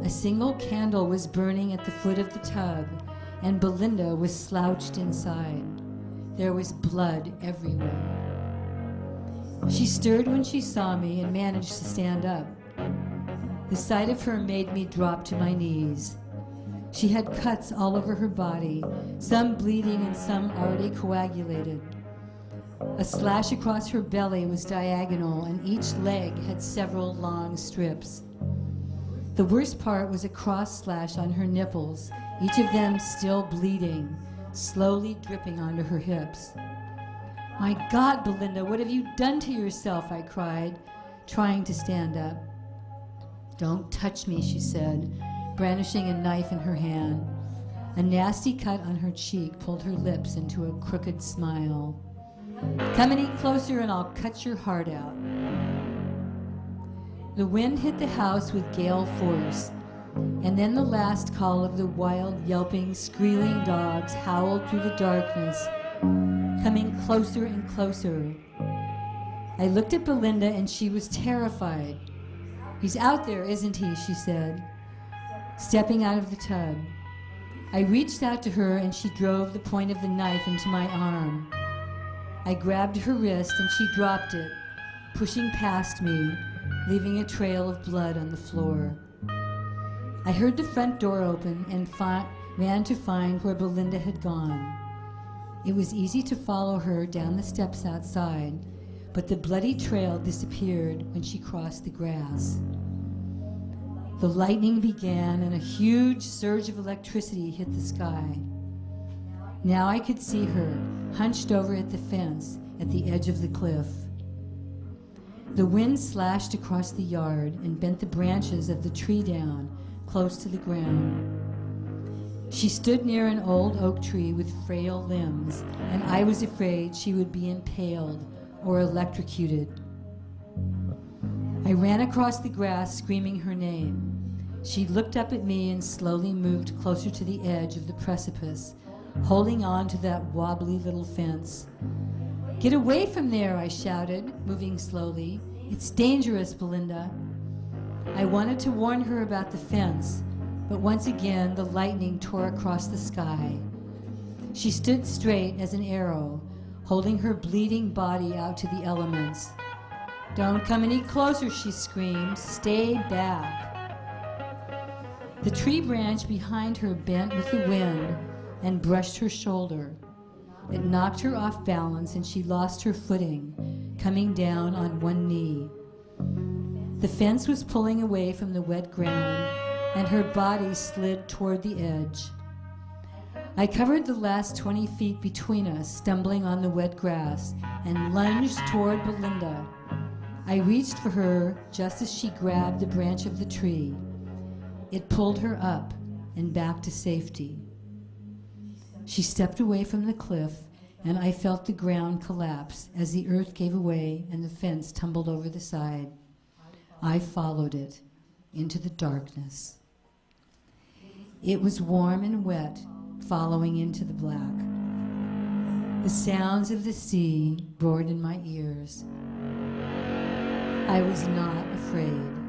A single candle was burning at the foot of the tub, and Belinda was slouched inside. There was blood everywhere. She stirred when she saw me and managed to stand up. The sight of her made me drop to my knees. She had cuts all over her body, some bleeding and some already coagulated. A slash across her belly was diagonal, and each leg had several long strips. The worst part was a cross slash on her nipples, each of them still bleeding, slowly dripping onto her hips. "My God, Belinda, what have you done to yourself?" I cried, trying to stand up. "Don't touch me," she said, brandishing a knife in her hand. A nasty cut on her cheek pulled her lips into a crooked smile. "Come any closer and I'll cut your heart out." The wind hit the house with gale force, and then the last call of the wild, yelping, squealing dogs howled through the darkness, coming closer and closer. I looked at Belinda and she was terrified. "He's out there, isn't he?" she said, stepping out of the tub. I reached out to her and she drove the point of the knife into my arm. I grabbed her wrist and she dropped it, pushing past me, leaving a trail of blood on the floor. I heard the front door open and ran to find where Belinda had gone. It was easy to follow her down the steps outside, but the bloody trail disappeared when she crossed the grass. The lightning began and a huge surge of electricity hit the sky. Now I could see her, hunched over at the fence at the edge of the cliff. The wind slashed across the yard and bent the branches of the tree down, close to the ground. She stood near an old oak tree with frail limbs, and I was afraid she would be impaled or electrocuted. I ran across the grass, screaming her name. She looked up at me and slowly moved closer to the edge of the precipice, holding on to that wobbly little fence. "Get away from there," I shouted, moving slowly. "It's dangerous, Belinda." I wanted to warn her about the fence, but once again the lightning tore across the sky. She stood straight as an arrow, holding her bleeding body out to the elements. "Don't come any closer," she screamed. "Stay back." The tree branch behind her bent with the wind and brushed her shoulder. It knocked her off balance and she lost her footing, coming down on one knee. The fence was pulling away from the wet ground and her body slid toward the edge. I covered the last 20 feet between us, stumbling on the wet grass, and lunged toward Belinda. I reached for her just as she grabbed the branch of the tree. It pulled her up and back to safety. She stepped away from the cliff, and I felt the ground collapse as the earth gave away and the fence tumbled over the side. I followed it into the darkness. It was warm and wet, following into the black. The sounds of the sea roared in my ears. I was not afraid.